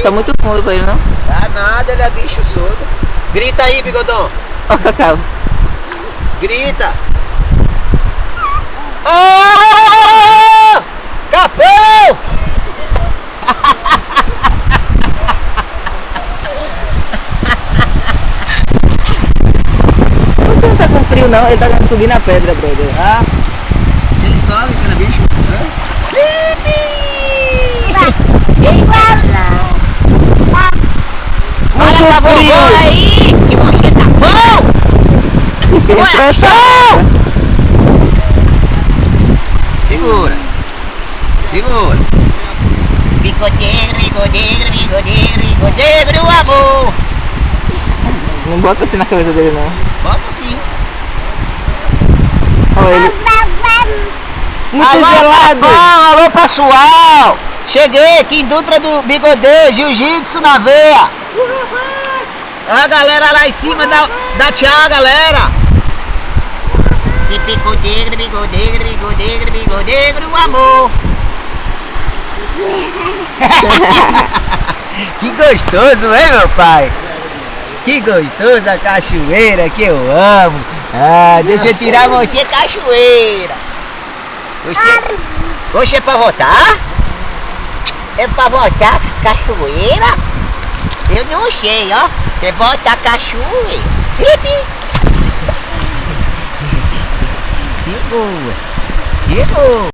Tá muito fundo pra ele, não? Tá nada, ele é bicho surdo. Grita aí, bigodão. Ó, Cacau. Grita. Oh! Capão! Você não tá com frio, não? Ele tá querendo subir na pedra, brother. Ah, ele sobe, aquele bicho. Muito frio aí! Que você tá bom! Segura! Segura! Bigodeiro, bigodeiro, bigodeiro, bigodeiro, amor! Não bota assim na cabeça dele, não. Bota sim! Olha ele. Muito Alô, gelado. Papão, alô, pessoal! Cheguei aqui em Dutra do Bigodeiro, jiu-jitsu na veia! A galera lá em cima dá tchau, galera! Que bigodeiro, bigodeiro, bigodeiro, bigodeiro, amor! Que gostoso, hein, meu pai? Que gostoso a cachoeira que eu amo! Ah, deixa eu tirar você, cachoeira! Você é pra votar? É pra votar cachoeira? Eu não sei, ó. Você vota cachoeira. Que boa. Que boa.